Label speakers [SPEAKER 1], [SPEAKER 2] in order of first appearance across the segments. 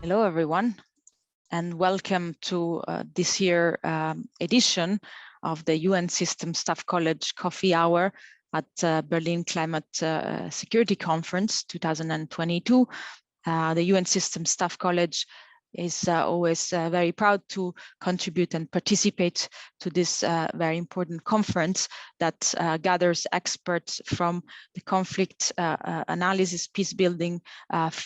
[SPEAKER 1] Hello, everyone, and welcome to this year edition of the UN System Staff College Coffee Hour at Berlin Climate Security Conference 2022. The UN System Staff College is always very proud to contribute and participate to this very important conference that gathers experts from the conflict analysis, peace building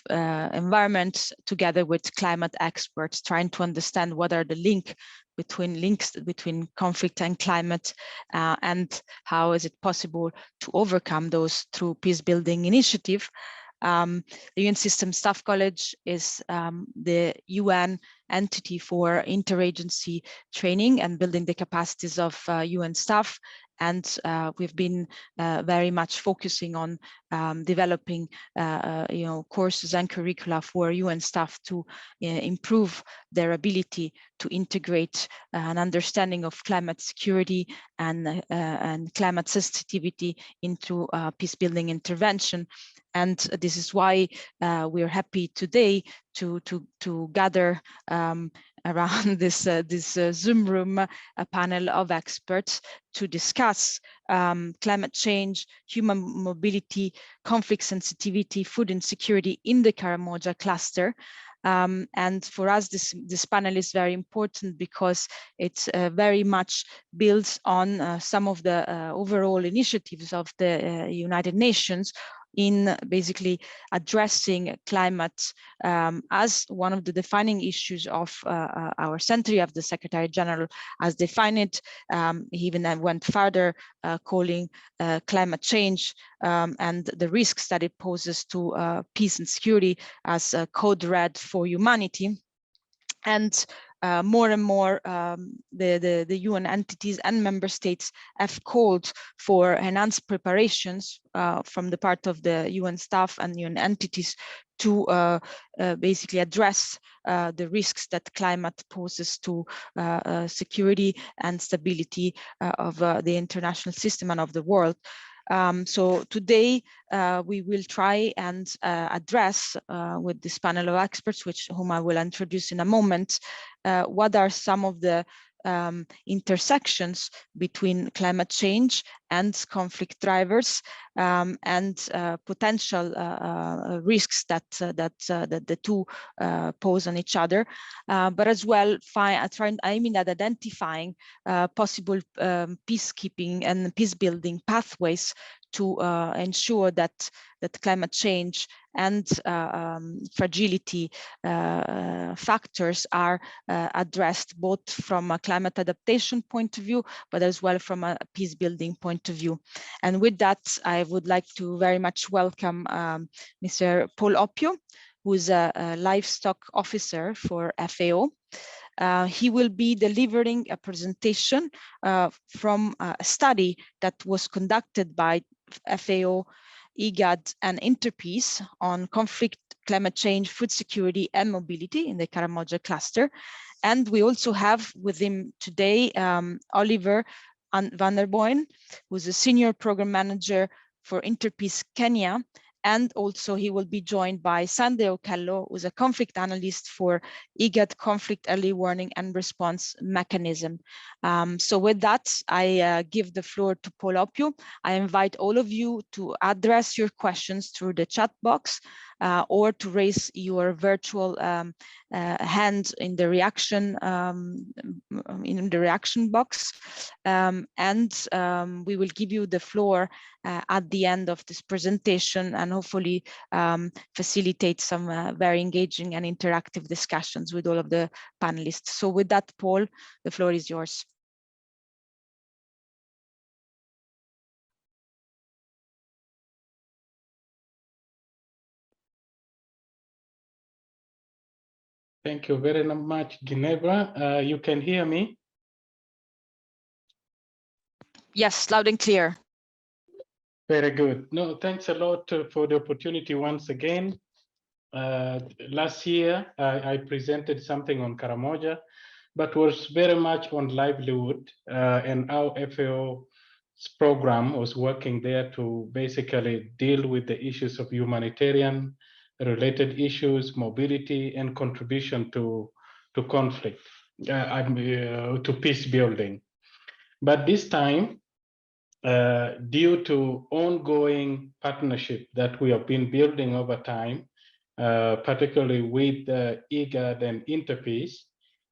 [SPEAKER 1] environment, together with climate experts, trying to understand what are the links between conflict and climate, and how is it possible to overcome those through peace building initiative. The UN System Staff College is the UN entity for interagency training and building the capacities of UN staff. And we've been very much focusing on developing courses and curricula for UN staff to improve their ability to integrate an understanding of climate security and climate sensitivity into peace building intervention. And this is why we're happy today to gather around this Zoom room, a panel of experts to discuss climate change, human mobility, conflict sensitivity, food insecurity in the Karamoja Cluster. And for us, this panel is very important because it's very much builds on some of the overall initiatives of the United Nations in basically addressing climate as one of the defining issues of our century, of the Secretary General as defined it. He even went further, calling climate change and the risks that it poses to peace and security as a code red for humanity. And more and more, the UN entities and member states have called for enhanced preparations from the part of the UN staff and UN entities to basically address the risks that climate poses to security and stability of the international system and of the world. So today we will try and address with this panel of experts, whom I will introduce in a moment, what are some of the intersections between climate change and conflict drivers, and potential risks that the two pose on each other, but as well aiming at identifying possible peacekeeping and peace building pathways to ensure that climate change and fragility factors are addressed both from a climate adaptation point of view, but as well from a peace building point of view. And with that, I would like to very much welcome Mr. Paul Opio, who is a livestock officer for FAO. He will be delivering a presentation from a study that was conducted by FAO, IGAD, and Interpeace on conflict, climate change, food security, and mobility in the Karamoja Cluster. And we also have with him today Oliver Unverdorben, who's a senior program manager for Interpeace Kenya. And also he will be joined by Sunday Okello, who's a conflict analyst for IGAD conflict early warning and response mechanism. So with that, I give the floor to Paul Opio. I invite all of you to address your questions through the chat box or to raise your virtual hand in the reaction box, and we will give you the floor at the end of this presentation, and hopefully facilitate some very engaging and interactive discussions with all of the panelists. So with that, Paul, the floor is yours.
[SPEAKER 2] Thank you very much, Ginevra. You can hear me?
[SPEAKER 1] Yes, loud and clear.
[SPEAKER 2] Very good. No, thanks a lot for the opportunity once again. Last year, I presented something on Karamoja, but was very much on livelihood and how FAO's program was working there to basically deal with the issues of humanitarian related issues, mobility, and contribution to conflict, to peace building. But this time, due to ongoing partnership that we have been building over time, particularly with IGAD and Interpeace,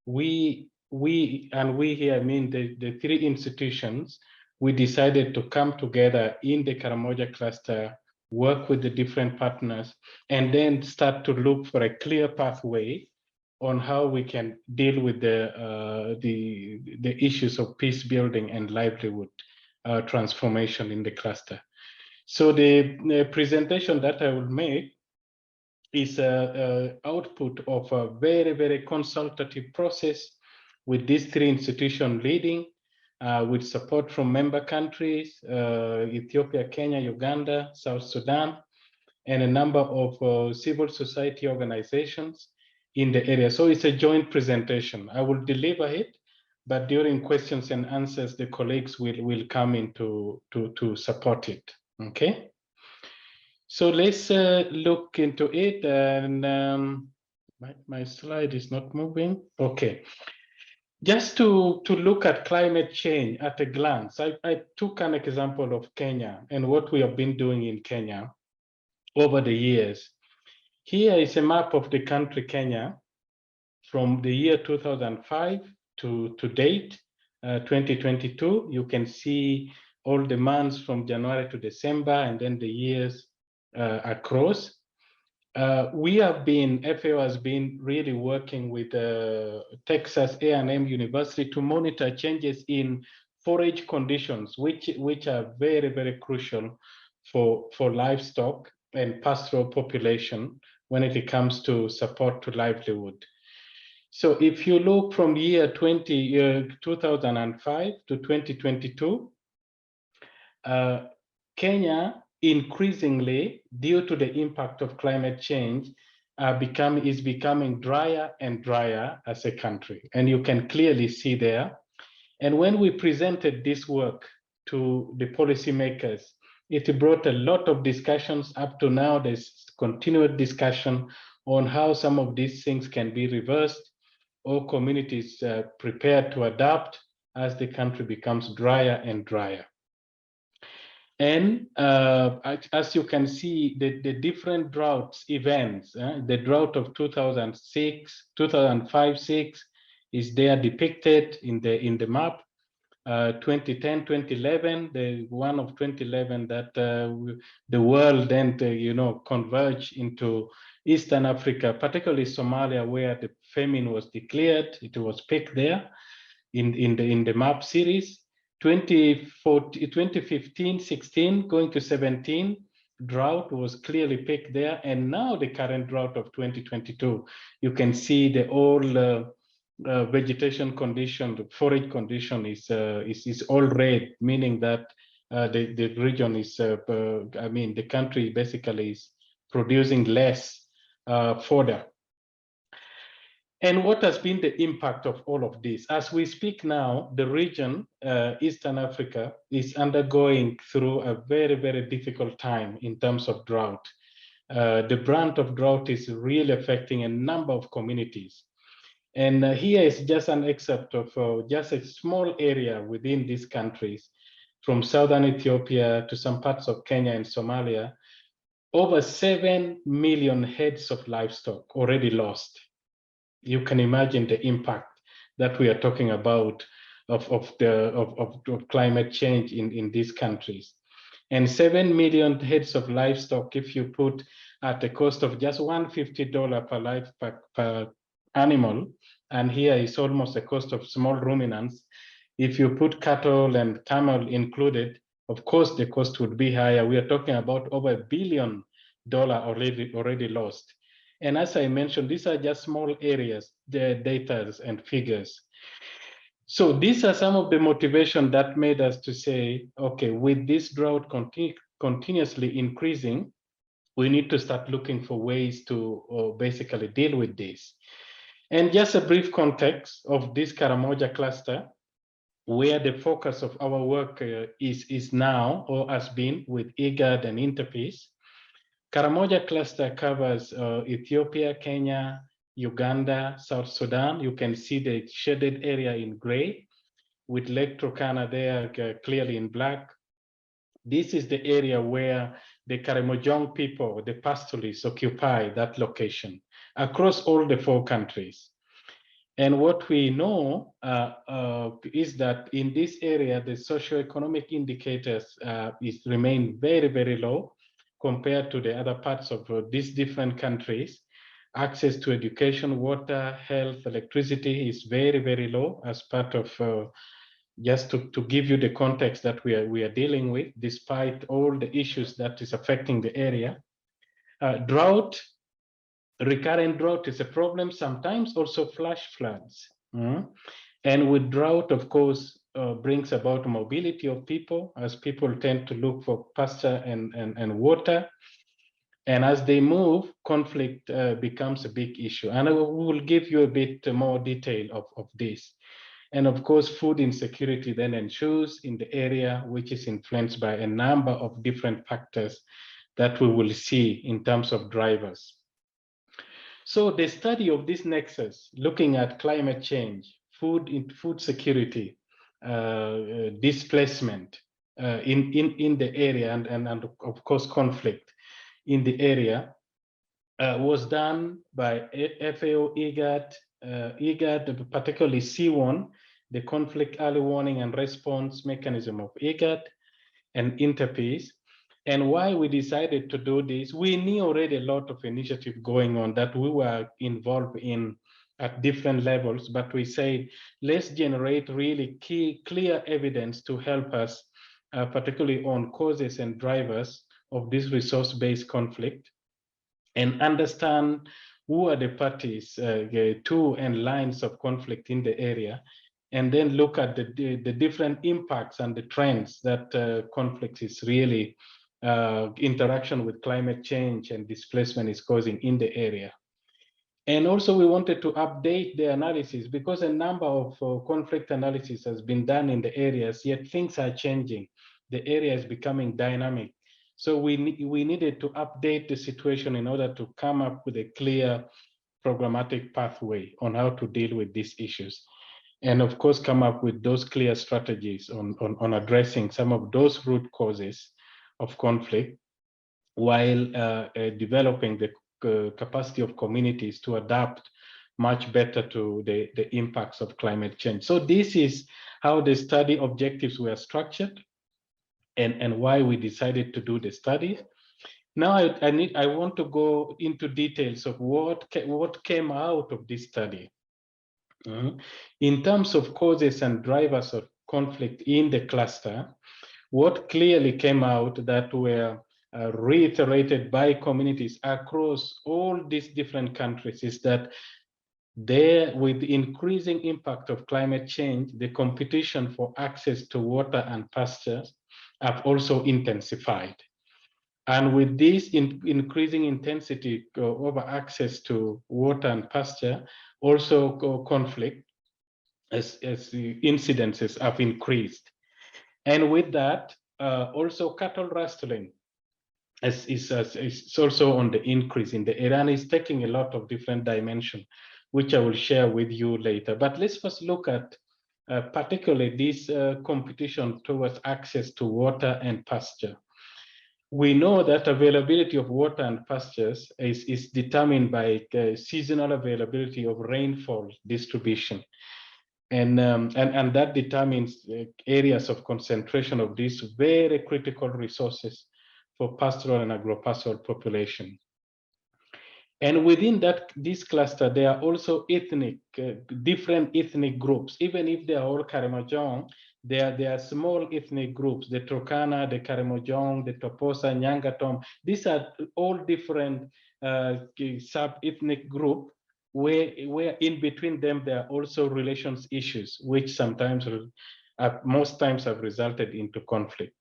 [SPEAKER 2] we here, I mean the three institutions, we decided to come together in the Karamoja cluster, work with the different partners, and then start to look for a clear pathway on how we can deal with the issues of peace building and livelihood transformation in the cluster. So the presentation that I will make is an output of a very, very consultative process with these three institutions leading, with support from member countries, Ethiopia, Kenya, Uganda, South Sudan, and a number of civil society organizations in the area. So it's a joint presentation. I will deliver it, but during questions and answers, the colleagues will come in to support it, okay? So let's look into it, and my slide is not moving. Okay, just to look at climate change at a glance, I took an example of Kenya and what we have been doing in Kenya over the years. Here is a map of the country Kenya from the year 2005 to date, 2022. You can see all the months from January to December, and then the years across. We have been, FAO has been really working with Texas A&M University to monitor changes in forage conditions, which are very, very crucial for livestock and pastoral population when it comes to support to livelihood. So if you look from year 2005 to 2022, Kenya increasingly, due to the impact of climate change, is becoming drier and drier as a country. And you can clearly see there. And when we presented this work to the policymakers, it brought a lot of discussions. Up to now, there's continued discussion on how some of these things can be reversed, or communities prepared to adapt as the country becomes drier and drier. And as you can see, the different droughts events, the drought of 2005-6 is there depicted in the map. 2010, 2011, the one of 2011 that the world then converged into Eastern Africa, particularly Somalia, where the famine was declared. It was picked there in the map series. 2015, 16, going to 17, drought was clearly picked there. And now the current drought of 2022, you can see the all vegetation condition, the forage condition is all red, meaning that the region is, I mean, the country basically is producing less fodder. And what has been the impact of all of this? As we speak now, the region, Eastern Africa, is undergoing through a very, very difficult time in terms of drought. The brunt of drought is really affecting a number of communities. And here is just an excerpt of just a small area within these countries, from southern Ethiopia to some parts of Kenya and Somalia. Over 7 million heads of livestock already lost. You can imagine the impact that we are talking about of climate change in these countries. And 7 million heads of livestock, if you put at the cost of just $150 per life per animal, and here is almost the cost of small ruminants. If you put cattle and camel included, of course the cost would be higher. We are talking about over $1 billion already lost. And as I mentioned, these are just small areas, the data and figures. So these are some of the motivation that made us to say, okay, with this drought continuously increasing, we need to start looking for ways to basically deal with this. And just a brief context of this Karamoja cluster, where the focus of our work is now, or has been, with IGAD and Interpeace. Karamoja Cluster covers Ethiopia, Kenya, Uganda, South Sudan. You can see the shaded area in gray with Lake Turkana there clearly in black. This is the area where the Karamojong people, the pastoralists, occupy that location across all the 4 countries. And what we know is that in this area, the socioeconomic indicators remain very, very low compared to the other parts of these different countries. Access to education, water, health, electricity is very, very low as part of just to give you the context that we are dealing with, despite all the issues that is affecting the area. Drought, recurrent drought is a problem, sometimes also flash floods. And with drought, of course, brings about mobility of people, as people tend to look for pasture and water. And as they move, conflict becomes a big issue. And we will give you a bit more detail of this. And of course, food insecurity then ensues in the area, which is influenced by a number of different factors that we will see in terms of drivers. So the study of this nexus, looking at climate change, food security, displacement in the area, and of course conflict in the area, was done by FAO, IGAD, particularly CEWARN, the Conflict Early Warning and Response Mechanism of IGAD, and Interpeace. And why we decided to do this, we knew already a lot of initiative going on that we were involved in at different levels, but we say, let's generate really clear evidence to help us, particularly on causes and drivers of this resource-based conflict, and understand who are the parties to and lines of conflict in the area, and then look at the different impacts and the trends that conflict is really interaction with climate change and displacement is causing in the area. And also we wanted to update the analysis because a number of conflict analysis has been done in the areas, yet things are changing. The area is becoming dynamic. So we needed to update the situation in order to come up with a clear programmatic pathway on how to deal with these issues. And of course, come up with those clear strategies on addressing some of those root causes of conflict while developing the capacity of communities to adapt much better to the impacts of climate change. So this is how the study objectives were structured and why we decided to do the study. Now I want to go into details of what came out of this study. In terms of causes and drivers of conflict in the cluster, what clearly came out that were reiterated by communities across all these different countries is that there, with the increasing impact of climate change, the competition for access to water and pastures have also intensified. And with this increasing intensity over access to water and pasture, also conflict as the incidences have increased. And with that, also cattle rustling is also on the increase in the area, and is taking a lot of different dimensions, which I will share with you later. But let's first look at particularly this competition towards access to water and pasture. We know that availability of water and pastures is determined by seasonal availability of rainfall distribution. And that determines areas of concentration of these very critical resources for pastoral and agropastoral population. And within this cluster, there are also different ethnic groups. Even if they are all Karamojong, there are small ethnic groups, the Turkana, the Karamojong, the Toposa, Nyangatom. These are all different sub-ethnic groups where in between them, there are also relations issues, which sometimes, most times have resulted into conflict.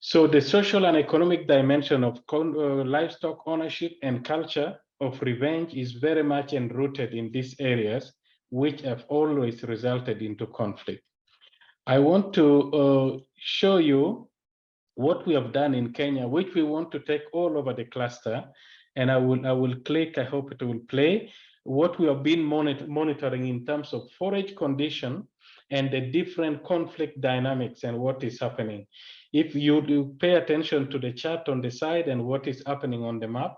[SPEAKER 2] So the social and economic dimension of livestock ownership and culture of revenge is very much enrooted in these areas, which have always resulted into conflict. I want to show you what we have done in Kenya, which we want to take all over the cluster. And I will click, I hope it will play, what we have been monitoring in terms of forage condition and the different conflict dynamics and what is happening. If you do pay attention to the chart on the side and what is happening on the map.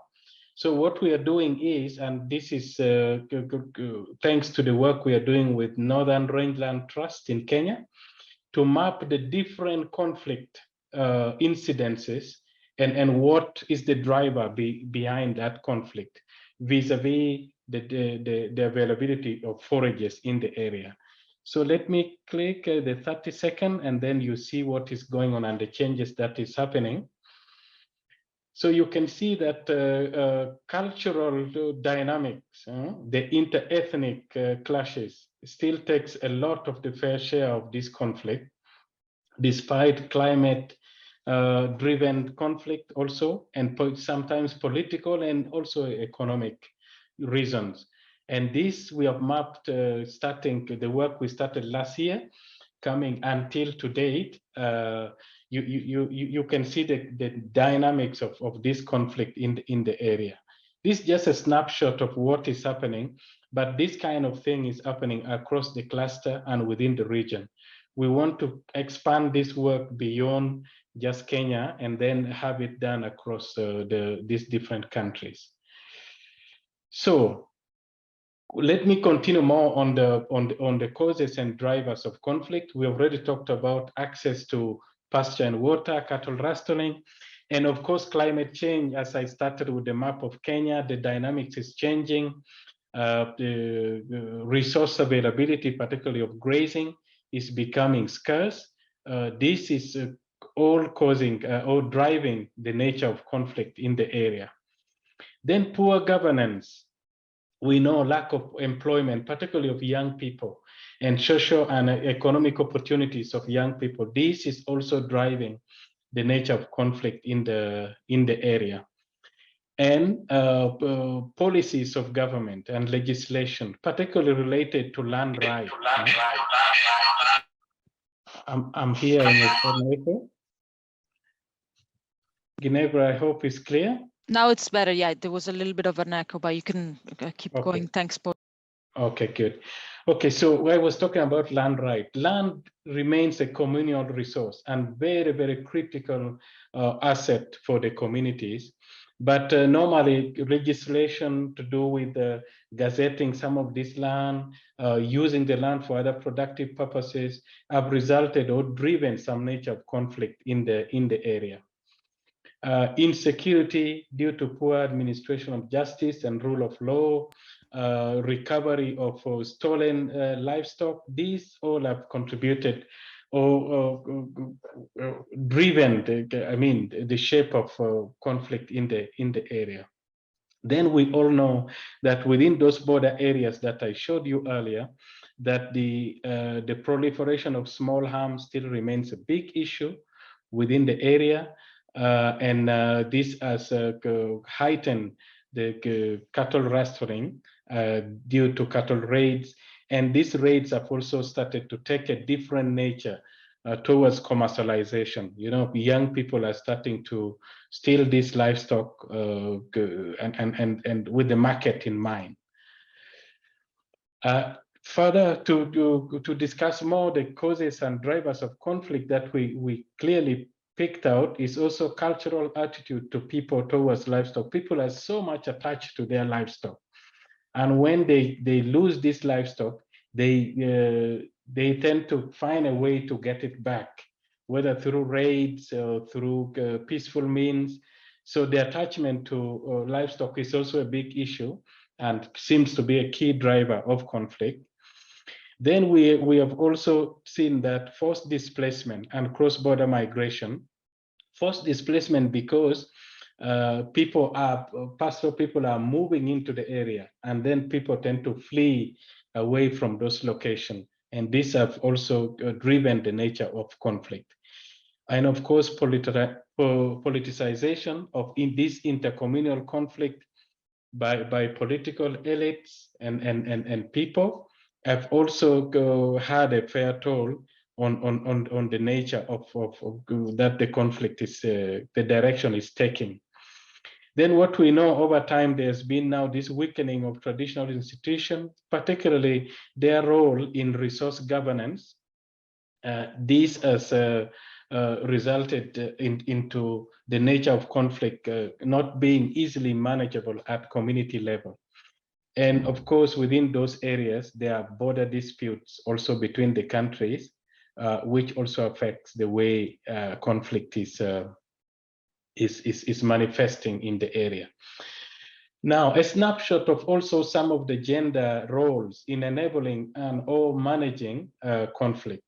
[SPEAKER 2] So what we are doing is, and this is thanks to the work we are doing with Northern Rangeland Trust in Kenya, to map the different conflict incidences and what is the driver behind that conflict vis-a-vis the availability of forages in the area. So let me click the 30-second, and then you see what is going on and the changes that is happening. So you can see that cultural dynamics, the inter-ethnic clashes still takes a lot of the fair share of this conflict, despite climate driven conflict also, and sometimes political and also economic reasons. And this we have mapped starting the work we started last year, coming until to date. You can see the dynamics of this conflict in the area. This is just a snapshot of what is happening, but this kind of thing is happening across the cluster and within the region. We want to expand this work beyond just Kenya and then have it done across these different countries. So let me continue more on the causes and drivers of conflict. We already talked about access to pasture and water, cattle rustling, and of course climate change. As I started with the map of Kenya, the dynamics is changing. The resource availability, particularly of grazing, is becoming scarce. This is all causing or driving the nature of conflict in the area. Then poor governance. We know lack of employment, particularly of young people, and social and economic opportunities of young people. This is also driving the nature of conflict in the area. And policies of government and legislation, particularly related to land rights. I'm here in Ginevra. Ginevra, I hope it's clear.
[SPEAKER 1] Now it's better. Yeah, there was a little bit of an echo, but you can keep going. Thanks, Paul.
[SPEAKER 2] Okay, good. Okay, so I was talking about land right. Land remains a communal resource and very, very critical asset for the communities. But normally legislation to do with gazetting some of this land, using the land for other productive purposes have resulted or driven some nature of conflict in the area. Insecurity due to poor administration of justice and rule of law, recovery of stolen livestock, these all have contributed or driven the shape of conflict in the area. Then we all know that within those border areas that I showed you earlier, that the proliferation of small arms still remains a big issue within the area. And this has heightened the cattle rustling due to cattle raids. And these raids have also started to take a different nature towards commercialization. You know, young people are starting to steal this livestock and with the market in mind. Further, to discuss more the causes and drivers of conflict that we clearly picked out is also cultural attitude to people towards livestock. People are so much attached to their livestock, and when they lose this livestock, they tend to find a way to get it back, whether through raids or through peaceful means. So the attachment to livestock is also a big issue and seems to be a key driver of conflict. Then we have also seen that forced displacement and cross-border migration. Forced displacement because pastoral people are moving into the area, and then people tend to flee away from those locations. And these have also driven the nature of conflict. And of course, politicization of this intercommunal conflict by political elites and people have also had a fair toll on the nature of that the conflict is, the direction is taking. Then what we know over time, there's been now this weakening of traditional institutions, particularly their role in resource governance. This has resulted into the nature of conflict not being easily manageable at community level. And of course, within those areas, there are border disputes also between the countries, which also affects the way conflict is manifesting in the area. Now, a snapshot of also some of the gender roles in enabling and or managing conflict.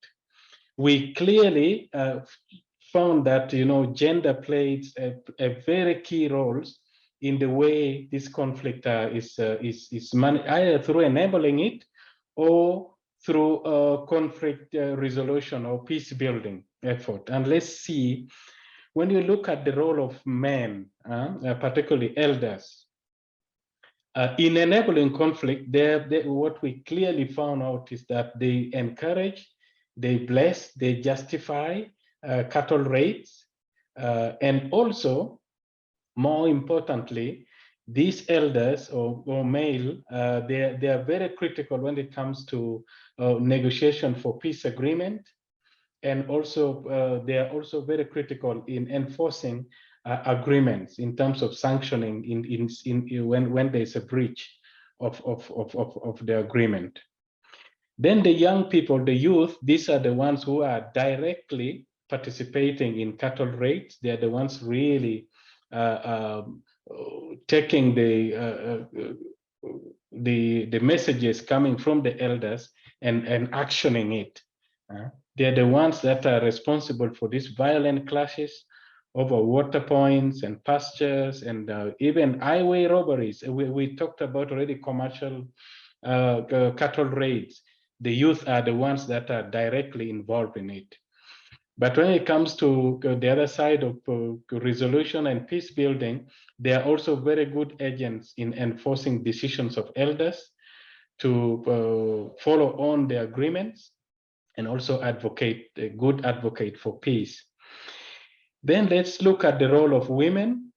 [SPEAKER 2] We clearly found that gender plays a very key role in the way this conflict is managed, either through enabling it or through conflict resolution or peace building effort. And let's see, when you look at the role of men, particularly elders, in enabling conflict, what we clearly found out is that they encourage, they bless, they justify cattle raids, and also, more importantly, these elders or male, they are very critical when it comes to negotiation for peace agreement, and also they are also very critical in enforcing agreements in terms of sanctioning when there's a breach of the agreement. Then the young people, the youth, these are the ones who are directly participating in cattle raids. They are the ones really taking the messages coming from the elders and actioning it. They're the ones that are responsible for these violent clashes over water points and pastures, and even highway robberies. We talked about already commercial cattle raids. The youth are the ones that are directly involved in it. But when it comes to the other side of resolution and peace building, they are also very good agents in enforcing decisions of elders to follow on the agreements, and also advocate, a good advocate for peace. Then let's look at the role of women.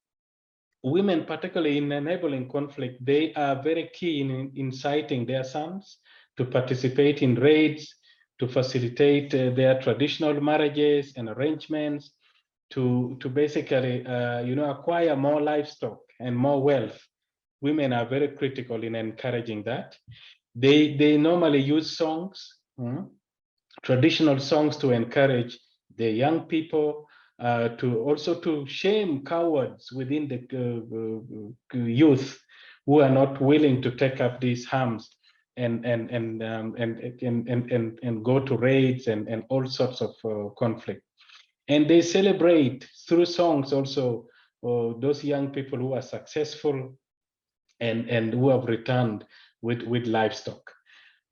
[SPEAKER 2] Women, particularly in enabling conflict, they are very key in inciting their sons to participate in raids, to facilitate their traditional marriages and arrangements, to basically acquire more livestock and more wealth. Women are very critical in encouraging that. They normally use songs, traditional songs, to encourage the young people, to shame cowards within the youth who are not willing to take up these harms and go to raids and all sorts of conflict. And they celebrate through songs also those young people who are successful and who have returned with livestock.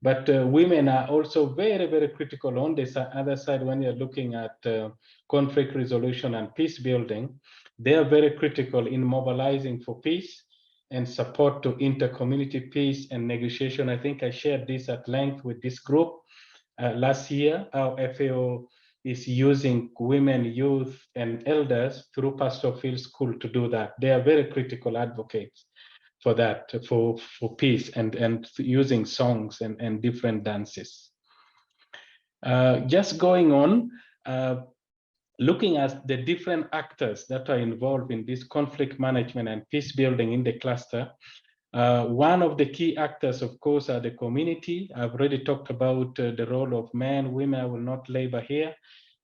[SPEAKER 2] But women are also very, very critical on this other side when you're looking at conflict resolution and peace building. They are very critical in mobilizing for peace and support to inter-community peace and negotiation. I think I shared this at length with this group last year. Our FAO is using women, youth, and elders through Pastoral Field School to do that. They are very critical advocates for that, for peace, and using songs and different dances. Just going on, looking at the different actors that are involved in this conflict management and peace building in the cluster. One of the key actors, of course, are the community. I've already talked about the role of men, women. I will not labor here,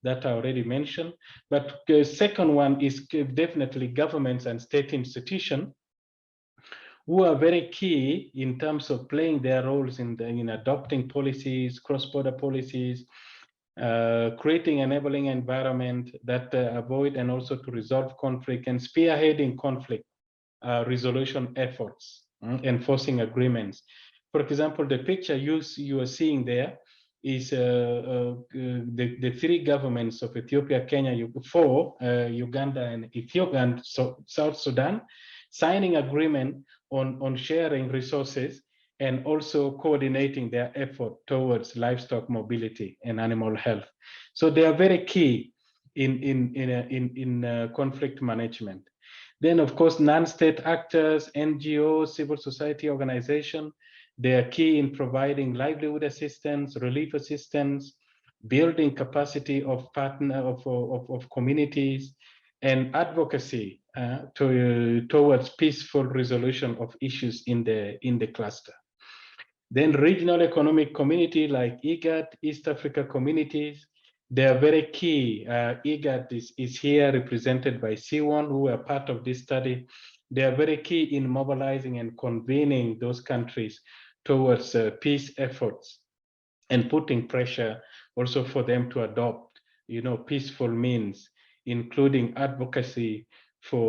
[SPEAKER 2] that I already mentioned. But the second one is definitely governments and state institutions, who are very key in terms of playing their roles in adopting policies, cross-border policies, creating enabling environment that avoid and also to resolve conflict, and spearheading conflict resolution efforts, enforcing agreements. For example, the picture you are seeing there is the three governments of Ethiopia, Kenya, Uganda, and Ethiopia, and South Sudan, signing agreement on sharing resources and also coordinating their effort towards livestock mobility and animal health. So they are very key in conflict management. Then, of course, non-state actors, NGOs, civil society organizations, they are key in providing livelihood assistance, relief assistance, building capacity of communities, and advocacy towards peaceful resolution of issues in the cluster. Then regional economic community like IGAD, East Africa communities, they are very key. IGAD is here represented by CEWARN, who are part of this study. They are very key in mobilizing and convening those countries towards peace efforts and putting pressure also for them to adopt, peaceful means, including advocacy for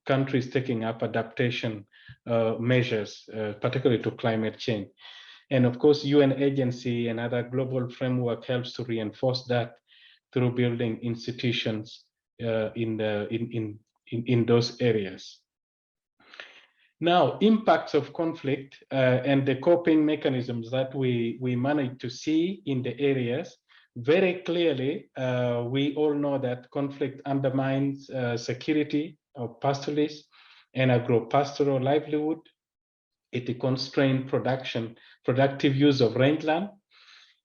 [SPEAKER 2] countries taking up adaptation measures, particularly to climate change. And of course, UN agency and other global framework helps to reinforce that through building institutions in those areas. Now, impacts of conflict and the coping mechanisms that we managed to see in the areas, very clearly, we all know that conflict undermines security of pastoralists and agro-pastoral livelihood. It constrains productive use of rangeland.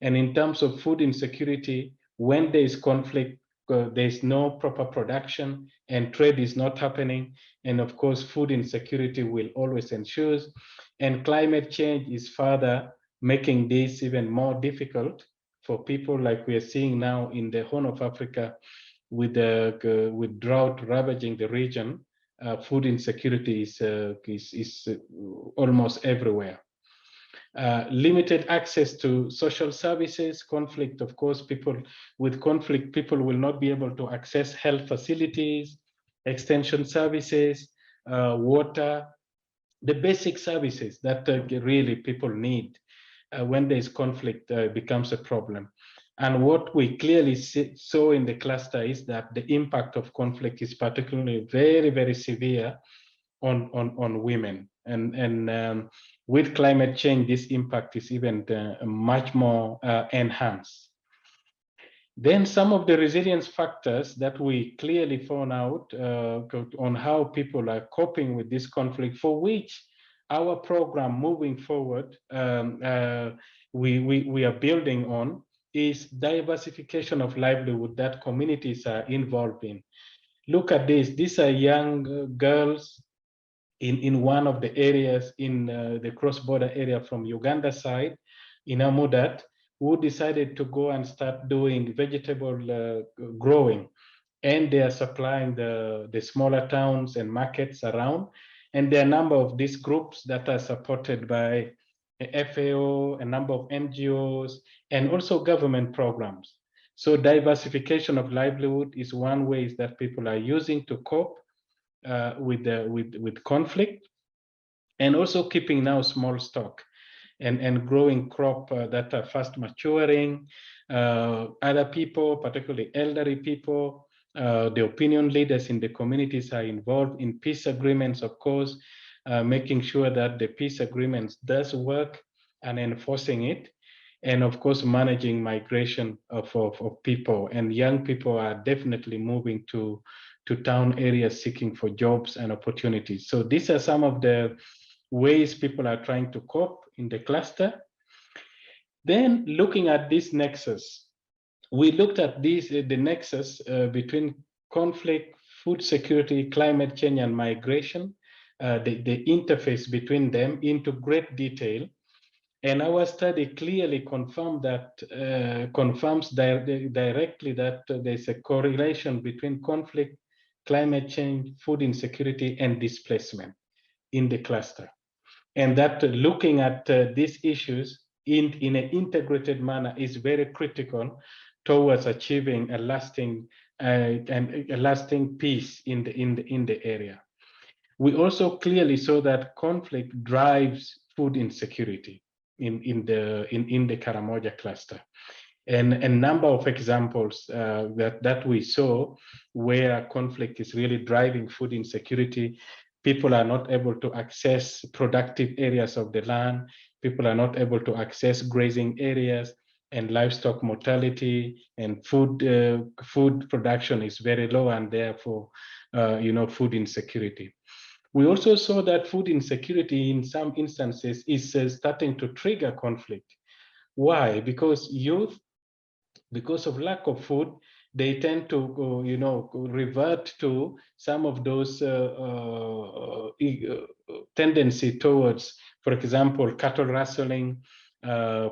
[SPEAKER 2] And in terms of food insecurity, when there is conflict, there is no proper production and trade is not happening. And of course, food insecurity will always ensue. And climate change is further making this even more difficult for people, like we are seeing now in the Horn of Africa with drought ravaging the region. Food insecurity is almost everywhere. Limited access to social services, conflict, of course, people will not be able to access health facilities, extension services, water, the basic services that really people need when there is conflict becomes a problem. And what we clearly saw in the cluster is that the impact of conflict is particularly very, very severe on women. And with climate change, this impact is even much more enhanced. Then some of the resilience factors that we clearly found out on how people are coping with this conflict, for which our program moving forward, we are building on, is diversification of livelihood that communities are involved in. Look at this. These are young girls in one of the areas in the cross-border area from Uganda side, in Amudat, who decided to go and start doing vegetable growing. And they are supplying the smaller towns and markets around. And there are a number of these groups that are supported by FAO, a number of NGOs, and also government programs. So diversification of livelihood is one way that people are using to cope with conflict, and also keeping now small stock and growing crop that are fast maturing. Other people, particularly elderly people, the opinion leaders in the communities are involved in peace agreements, of course, making sure that the peace agreements does work and enforcing it. And of course, managing migration of people, and young people are definitely moving to town areas seeking for jobs and opportunities. So these are some of the ways people are trying to cope in the cluster. Then looking at this nexus, we looked at the nexus between conflict, food security, climate change, and migration, the interface between them into great detail. And our study clearly confirms directly that there's a correlation between conflict, climate change, food insecurity, and displacement in the cluster. And that looking at these issues in an integrated manner is very critical towards achieving a lasting peace in the area. We also clearly saw that conflict drives food insecurity in the Karamoja cluster, and a number of examples that we saw where conflict is really driving food insecurity. people are not able to access productive areas of the land, people are not able to access grazing areas, and livestock mortality and food production is very low, and therefore, food insecurity. We also saw that food insecurity in some instances is starting to trigger conflict. Why? Because youth, because of lack of food, they tend to revert to some of those tendency towards, for example, cattle rustling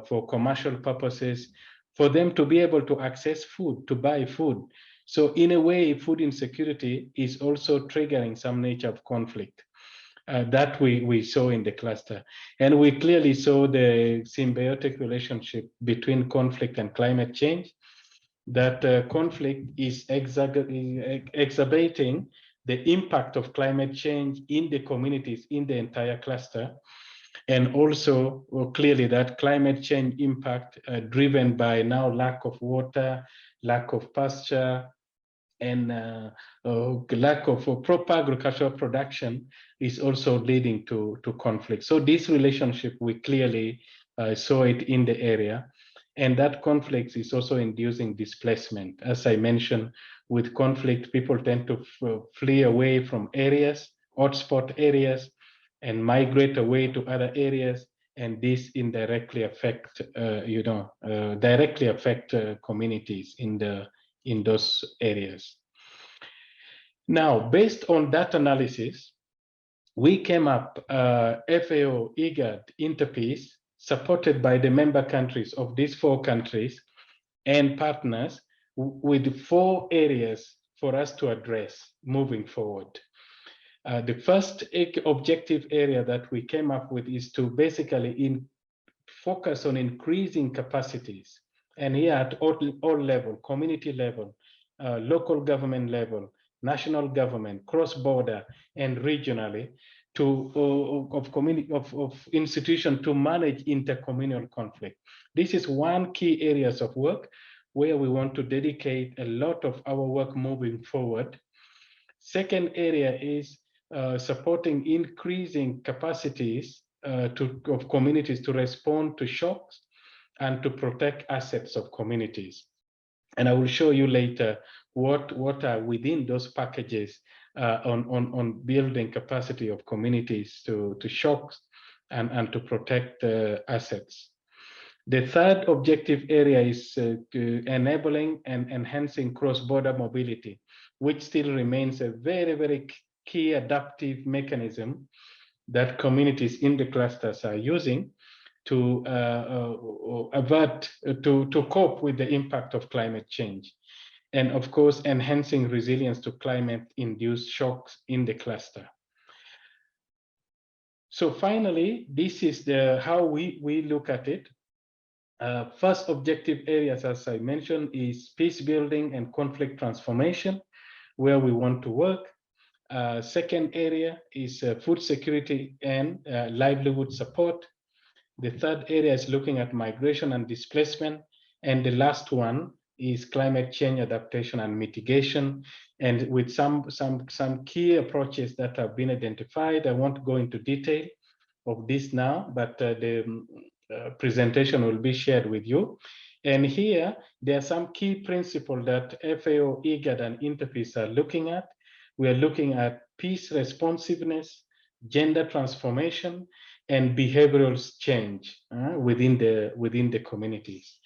[SPEAKER 2] for commercial purposes, for them to be able to access food, to buy food. So in a way, food insecurity is also triggering some nature of conflict. That we saw in the cluster. And we clearly saw the symbiotic relationship between conflict and climate change, that conflict is exacerbating the impact of climate change in the communities in the entire cluster. And also, clearly that climate change impact driven by now lack of water, lack of pasture, and lack of proper agricultural production is also leading to conflict. So this relationship, we clearly saw it in the area. And that conflict is also inducing displacement. As I mentioned, with conflict, people tend to flee away from areas, hotspot areas, and migrate away to other areas. And this indirectly affect, communities in those areas. Now, based on that analysis, we came up, FAO, IGAD, Interpeace, supported by the member countries of these 4 countries and partners, with 4 areas for us to address moving forward. The first objective area that we came up with is to basically focus on increasing capacities, and here at all level, community level, local government level, national government, cross-border, and regionally, of institutions to manage intercommunal conflict. This is one key areas of work where we want to dedicate a lot of our work moving forward. Second area is supporting increasing capacities of communities to respond to shocks and to protect assets of communities. And I will show you later what are within those packages on building capacity of communities to shocks and to protect assets. The third objective area is enabling and enhancing cross-border mobility, which still remains a very, very key adaptive mechanism that communities in the clusters are using to cope with the impact of climate change. And of course, enhancing resilience to climate-induced shocks in the cluster. So finally, this is how we look at it. First objective areas, as I mentioned, is peace building and conflict transformation, where we want to work. Second area is food security and livelihood support. The third area is looking at migration and displacement. And the last one is climate change adaptation and mitigation. And with some key approaches that have been identified, I won't go into detail of this now, but the presentation will be shared with you. And here, there are some key principles that FAO, IGAD, and Interpeace are looking at. We are looking at peace responsiveness, gender transformation, and behavioral change within the communities.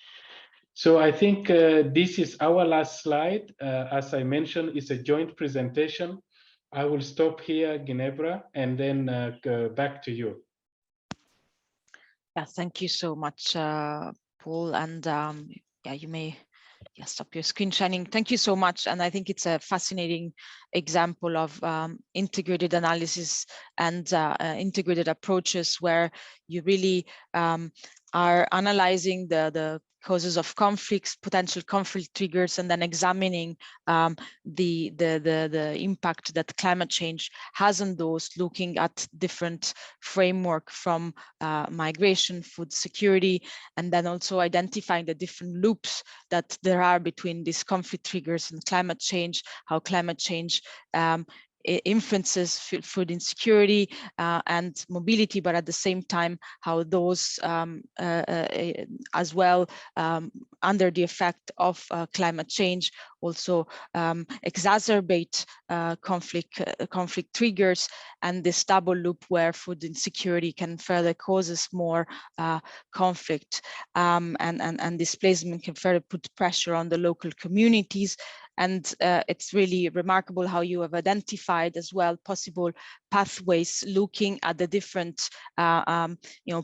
[SPEAKER 2] So I think this is our last slide. As I mentioned, it's a joint presentation. I will stop here, Ginevra, and then back to you.
[SPEAKER 1] Yeah, thank you so much, Paul. And yeah, you may stop your screen sharing. Thank you so much. And I think it's a fascinating example of integrated analysis and integrated approaches where you really are analyzing the causes of conflicts, potential conflict triggers, and then examining the impact that climate change has on those, looking at different framework from migration, food security, and then also identifying the different loops that there are between these conflict triggers and climate change, how climate change influences food insecurity and mobility, but at the same time, how those as well, under the effect of climate change, also exacerbate conflict triggers, and this double loop where food insecurity can further causes more conflict, and displacement can further put pressure on the local communities. And it's really remarkable how you have identified as well possible pathways looking at the different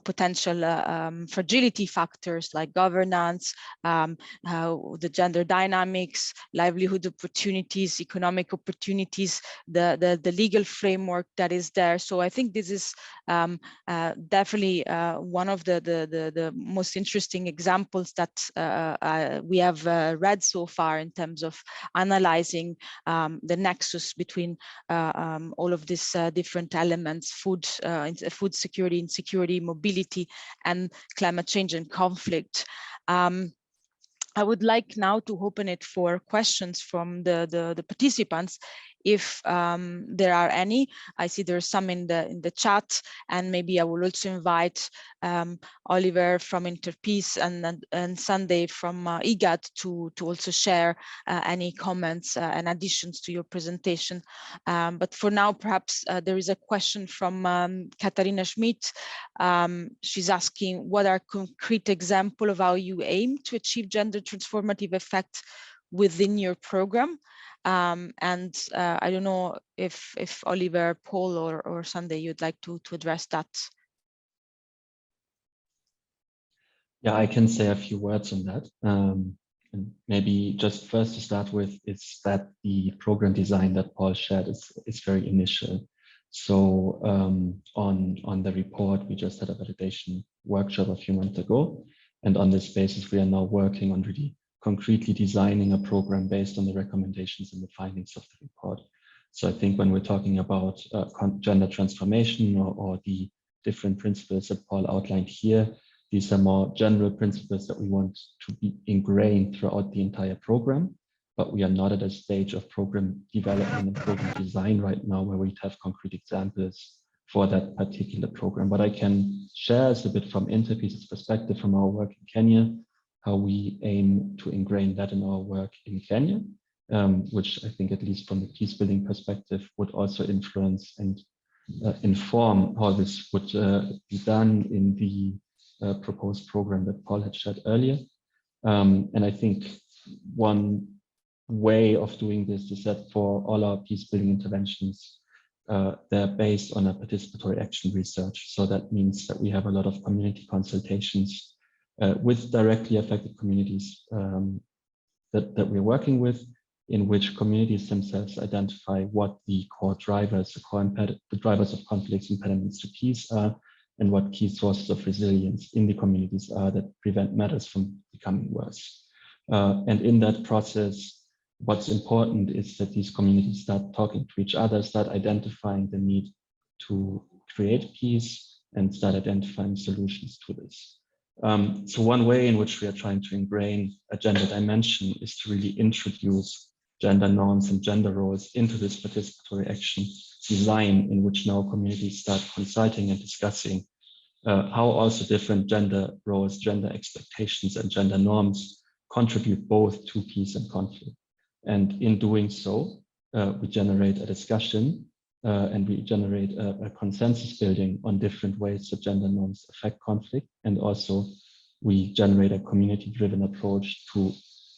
[SPEAKER 1] potential fragility factors like governance, how the gender dynamics, livelihood opportunities, economic opportunities, the legal framework that is there. So I think this is definitely one of the most interesting examples that we have read so far in terms of analyzing the nexus between all of these different elements: food security, insecurity, mobility, and climate change and conflict. I would like now to open it for questions from the participants, if there are any. I see there's some in the chat, and maybe I will also invite Oliver from Interpeace and Sunday from IGAD to also share any comments and additions to your presentation. But for now, perhaps there is a question from Katharina Schmidt. She's asking, what are concrete examples of how you aim to achieve gender transformative effect within your program? And I don't know if Oliver, Paul, or Sunday, you'd like to address that.
[SPEAKER 3] Yeah, I can say a few words on that. And maybe just first to start with, is that the program design that Paul shared is very initial. So on the report, we just had a validation workshop a few months ago. And on this basis, we are now working on really concretely designing a program based on the recommendations and the findings of the report. So I think when we're talking about gender transformation or the different principles that Paul outlined here, these are more general principles that we want to be ingrained throughout the entire program, but we are not at a stage of program development and program design right now where we have concrete examples for that particular program. But I can share a bit from Interpeace's perspective from our work in Kenya, how we aim to ingrain that in our work in Kenya, which I think, at least from the peace building perspective, would also influence and inform how this would be done in the proposed program that Paul had shared earlier. And I think one way of doing this is that for all our peace building interventions, they're based on a participatory action research. So that means that we have a lot of community consultations with directly affected communities that we're working with, in which communities themselves identify what the core drivers, the drivers of conflicts, impediments to peace are, and what key sources of resilience in the communities are that prevent matters from becoming worse. And in that process, what's important is that these communities start talking to each other, start identifying the need to create peace, and start identifying solutions to this. So one way in which we are trying to ingrain a gender dimension is to really introduce gender norms and gender roles into this participatory action design, in which now communities start consulting and discussing how also different gender roles, gender expectations, and gender norms contribute both to peace and conflict. And in doing so, we generate a discussion and we generate a consensus building on different ways that gender norms affect conflict. And also we generate a community-driven approach to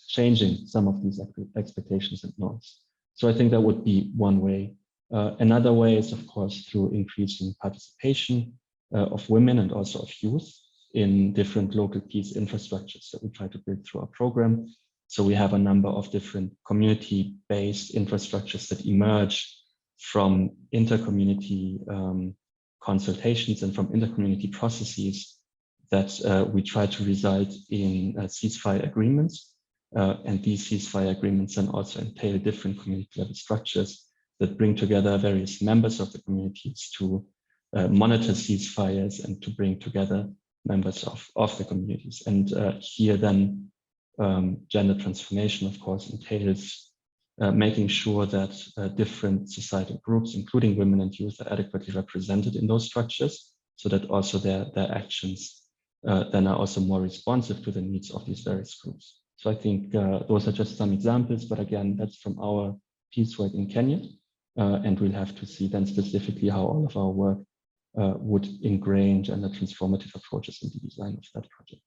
[SPEAKER 3] changing some of these expectations and norms. So I think that would be one way. Another way is, of course, through increasing participation of women and also of youth in different local peace infrastructures that we try to build through our program. So we have a number of different community-based infrastructures that emerge from intercommunity consultations and from intercommunity processes that we try to result in ceasefire agreements. And these ceasefire agreements then also entail different community-level structures that bring together various members of the communities to monitor ceasefires and to bring together members of the communities. And here then gender transformation, of course, entails making sure that different societal groups, including women and youth, are adequately represented in those structures, so that also their actions then are also more responsive to the needs of these various groups. So I think those are just some examples, but again, that's from our piece work in Kenya. And we'll have to see then specifically how all of our work would ingrain gender transformative approaches in the design of that project.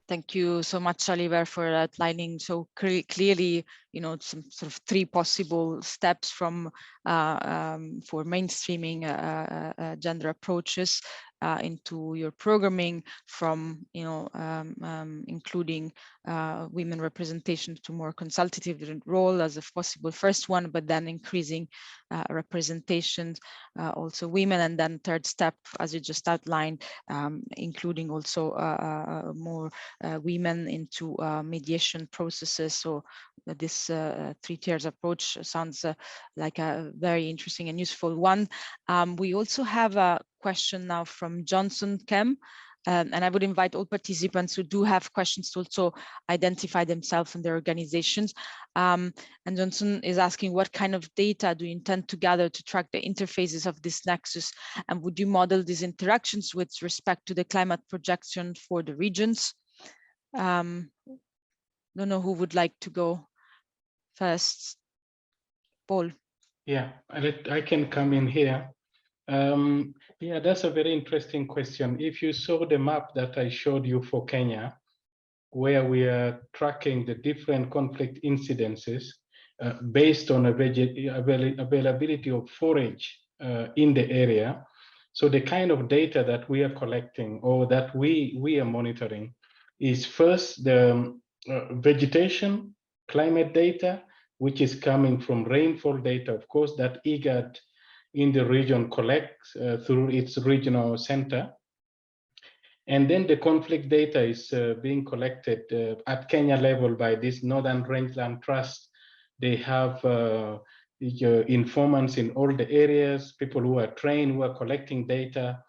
[SPEAKER 1] Thank you so much, Oliver, for outlining so clearly, you know, some sort of 3 possible steps from for mainstreaming gender approaches into your programming, from, you know, including women representation to more consultative role as a possible first one, but then increasing representation, also women, and then 3rd step, as you just outlined, including also more women into mediation processes. So this 3 tiers approach sounds like a very interesting and useful one. We also have a question now from Johnson Kem. And I would invite all participants who do have questions to also identify themselves and their organizations. And Johnson is asking, what kind of data do you intend to gather to track the interfaces of this nexus? And would you model these interactions with respect to the climate projection for the regions? Don't know who would like to go first. Paul.
[SPEAKER 2] Yeah, I can come in here. Yeah, that's a very interesting question. If you saw the map that I showed you for Kenya, where we are tracking the different conflict incidences based on availability of forage in the area. So the kind of data that we are collecting, or that we are monitoring, is first the vegetation, climate data, which is coming from rainfall data, of course, that IGAD in the region collects through its regional center. And then the conflict data is being collected at Kenya level by this Northern Rangeland Trust. They have informants in all the areas, people who are trained, who are collecting data.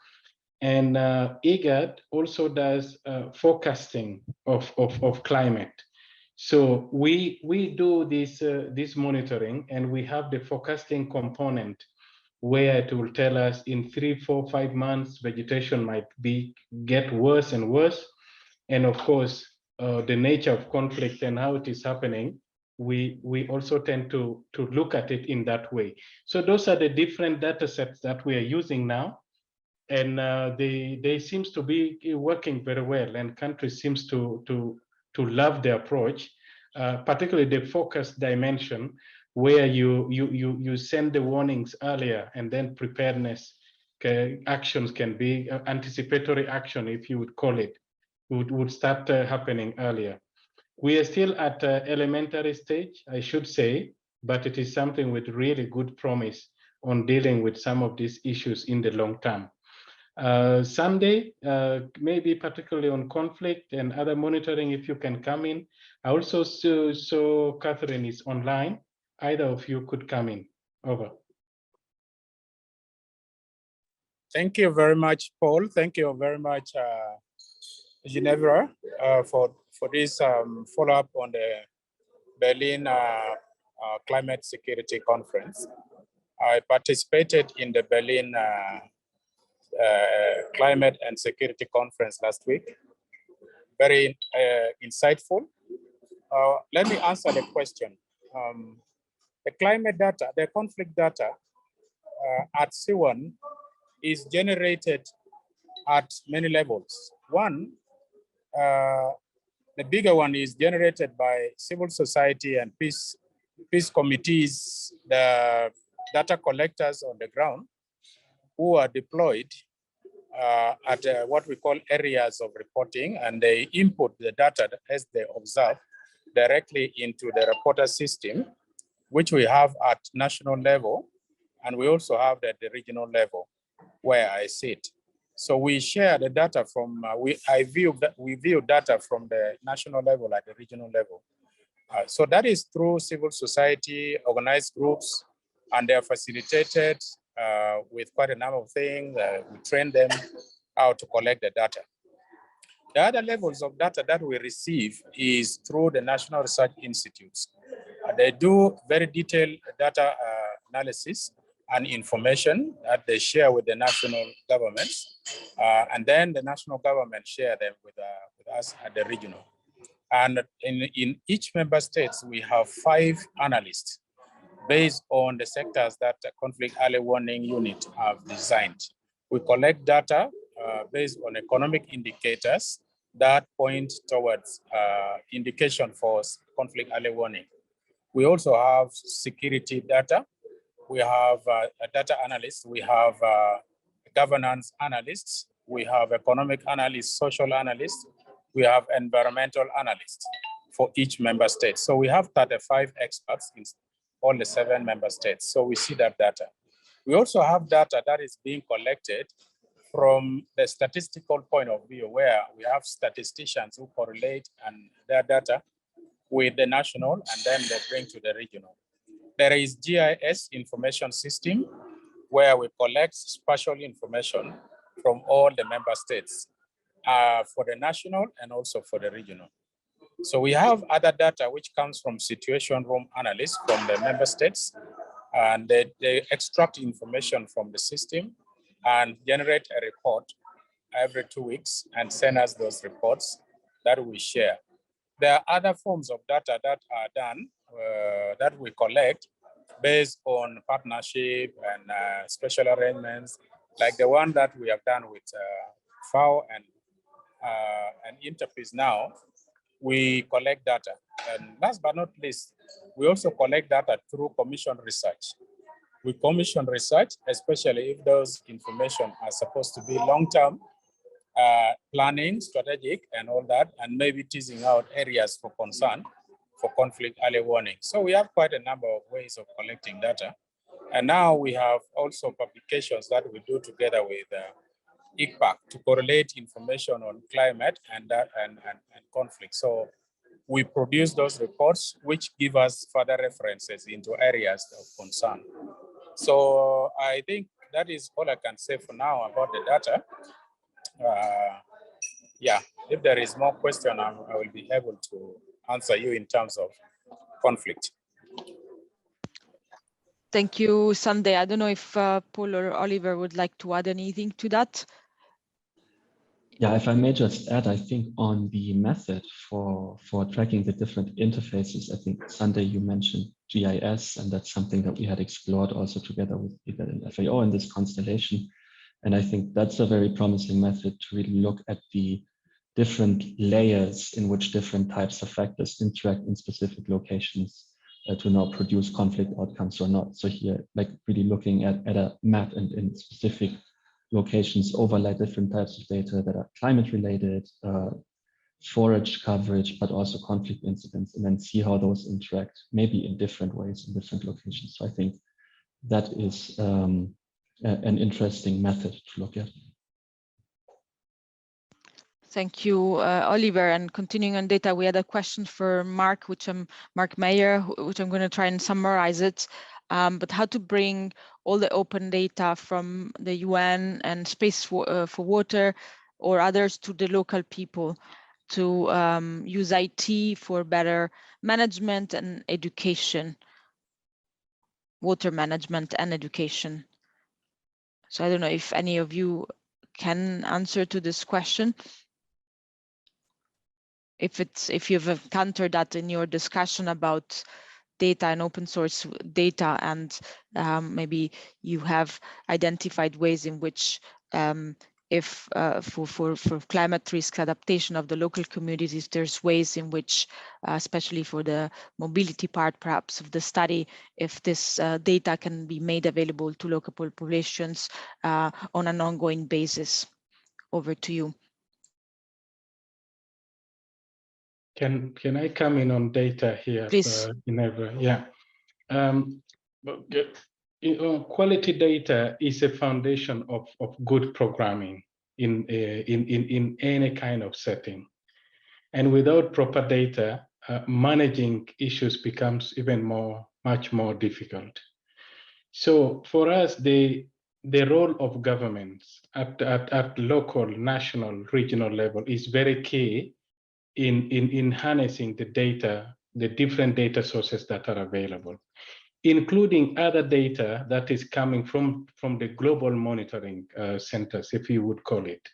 [SPEAKER 2] And IGAD also does forecasting of climate. So we do this monitoring, and we have the forecasting component, where it will tell us in 3, 4, 5 months, vegetation might get worse and worse. And of course, the nature of conflict and how it is happening, we also tend to look at it in that way. So those are the different data sets that we are using now. And they seems to be working very well, and countries seems to love the approach, particularly the focus dimension, where you send the warnings earlier, and then preparedness actions can be anticipatory action, if you would call it, would start happening earlier. We are still at elementary stage, I should say, but it is something with really good promise on dealing with some of these issues in the long term. Someday, maybe particularly on conflict and other monitoring, if you can come in. I also saw Catherine is online. Either of you could come in. Over.
[SPEAKER 4] Thank you very much, Paul. Thank you very much, Ginevra, for this follow-up on the Berlin Climate Security Conference. I participated in the Berlin Climate and Security Conference last week. Very insightful. Let me answer the question. The climate data, the conflict data at CEWARN is generated at many levels. One, the bigger one is generated by civil society and peace committees, the data collectors on the ground, who are deployed at what we call areas of reporting, and they input the data as they observe directly into the reporter system, which we have at national level, and we also have at the regional level where I sit. So we share the data from, we view data from the national level at the regional level. So that is through civil society, organized groups, and they are facilitated with quite a number of things. We train them how to collect the data. The other levels of data that we receive is through the National Research Institutes. They do very detailed data analysis and information that they share with the national governments. And then the national government share them with us at the regional. And in each member states, we have 5 analysts based on the sectors that the conflict early warning unit have designed. We collect data based on economic indicators that point towards indication for conflict early warning. We also have security data. We have a data analyst. We have governance analysts. We have economic analysts, social analysts. We have environmental analysts for each member state. So we have 35 experts in all the 7 member states. So we see that data. We also have data that is being collected from the statistical point of view, where we have statisticians who correlate and their data with the national, and then they bring to the regional. There is GIS information system where we collect spatial information from all the member states for the national and also for the regional. So we have other data which comes from situation room analysts from the member states, and they extract information from the system and generate a report every 2 weeks and send us those reports that we share. There are other forms of data that are done that we collect based on partnership and special arrangements, like the one that we have done with FAO and Interpeace now. We collect data. And last but not least, we also collect data through commission research. We commission research, especially if those information are supposed to be long-term planning, strategic, and all that, and maybe teasing out areas for concern for conflict early warning. So we have quite a number of ways of collecting data. And now we have also publications that we do together with IGAD to correlate information on climate and conflict. So we produce those reports, which give us further references into areas of concern. So I think that is all I can say for now about the data. Yeah, if there is more question, I will be able to answer you in terms of conflict.
[SPEAKER 1] Thank you, Sunday. I don't know if Paul or Oliver would like to add anything to that.
[SPEAKER 3] Yeah, if I may just add, I think on the method for tracking the different interfaces, I think Sunday you mentioned GIS, and that's something that we had explored also together with IGAD and FAO in this constellation. And I think that's a very promising method to really look at the different layers in which different types of factors interact in specific locations to now produce conflict outcomes or not. So here, like really looking at a map and in specific locations overlay different types of data that are climate related, forage coverage, but also conflict incidents, and then see how those interact maybe in different ways in different locations. So I think that is an interesting method to look at.
[SPEAKER 1] Thank you, Oliver. And continuing on data, we had a question for Mark, Mark Mayer, which I'm going to try and summarize it. But how to bring all the open data from the UN and Space for Water or others to the local people to use IT for better management and education, water management and education. So I don't know if any of you can answer to this question. If you've encountered that in your discussion about data and open source data, and maybe you have identified ways in which if for climate risk adaptation of the local communities, there's ways in which, especially for the mobility part perhaps of the study, if this data can be made available to local populations on an ongoing basis. Over to you.
[SPEAKER 2] Can I come in on data here?
[SPEAKER 1] Please.
[SPEAKER 2] Yeah. Quality data is a foundation of good programming in any kind of setting. And without proper data, managing issues becomes even much more difficult. So for us, the the role of governments at local, national, regional level is very key in harnessing the data, the different data sources that are available, including other data that is coming from the global monitoring centers, if you would call it.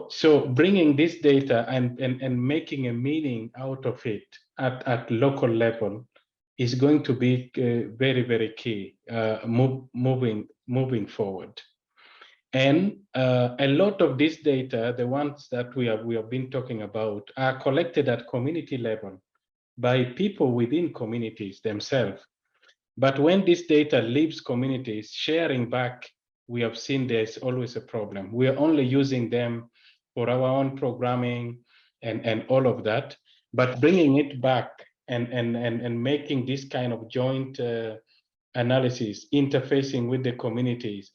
[SPEAKER 2] So bringing this data and making a meaning out of it at local level is going to be very, very key moving forward. And a lot of this data, the ones that we have been talking about, are collected at community level by people within communities themselves. But when this data leaves communities, sharing back, we have seen there's always a problem. We are only using them for our own programming and all of that, but bringing it back and making this kind of joint analysis, interfacing with the communities,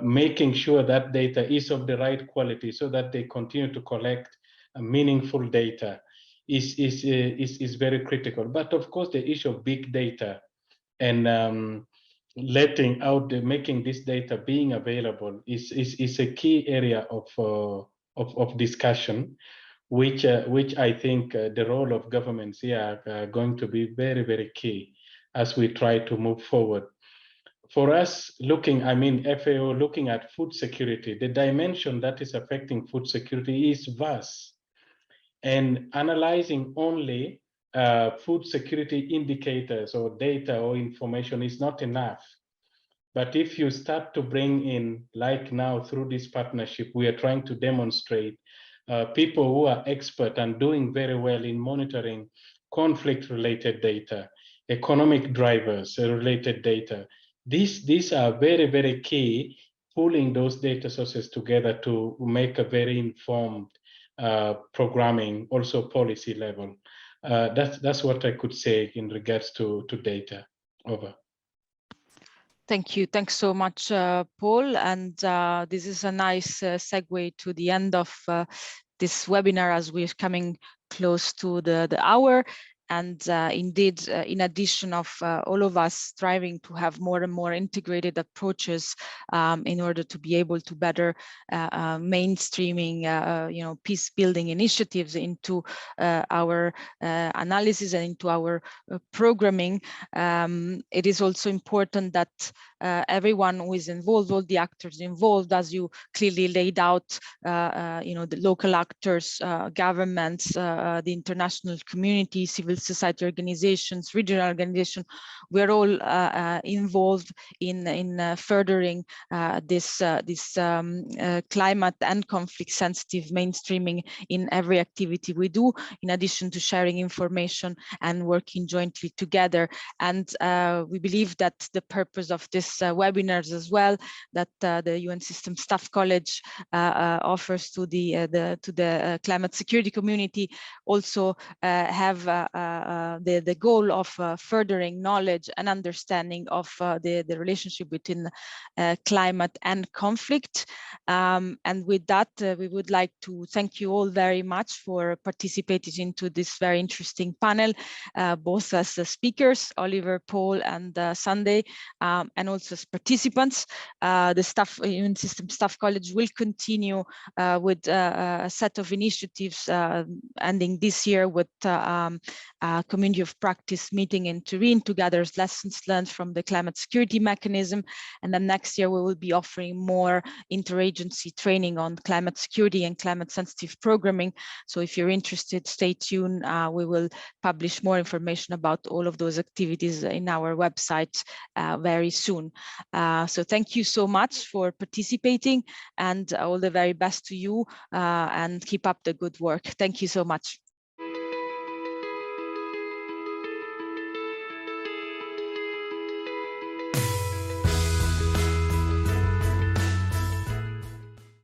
[SPEAKER 2] making sure that data is of the right quality so that they continue to collect meaningful data is very critical. But of course, the issue of big data and letting out making this data being available is a key area of discussion, which I think the role of governments here are going to be very, very key as we try to move forward. For us, FAO looking at food security, the dimension that is affecting food security is vast, and analyzing only food security indicators or data or information is not enough. But if you start to bring in, like now through this partnership, we are trying to demonstrate people who are expert and doing very well in monitoring conflict-related data, economic drivers related data. These are very, very key, pulling those data sources together to make a very informed programming, also policy level. That's what I could say in regards to data. Over.
[SPEAKER 1] Thank you. Thanks so much, Paul. And this is a nice segue to the end of this webinar as we're coming close to the hour. And indeed, in addition of all of us striving to have more and more integrated approaches in order to be able to better mainstreaming, peace building initiatives into our analysis and into our programming, it is also important that everyone who is involved, all the actors involved, as you clearly laid out, the local actors, governments, the international community, civil society organizations, regional organizations, we're all involved in furthering this climate and conflict sensitive mainstreaming in every activity we do, in addition to sharing information and working jointly together. And we believe that the purpose of this webinars as well, that the UN System Staff College offers to the climate security community, also have the goal of furthering knowledge and understanding of the relationship between climate and conflict. And with that, we would like to thank you all very much for participating into this very interesting panel, both as speakers, Oliver, Paul, and Sunday, and also as participants. The UN System Staff College will continue with a set of initiatives ending this year with a community of practice meeting in Turin to gather lessons learned from the climate security mechanism. And then next year we will be offering more interagency training on climate security and climate sensitive programming. So if you're interested, stay tuned. We will publish more information about all of those activities in our website very soon. So thank you so much for participating, and all the very best to you, and keep up the good work. Thank you so much.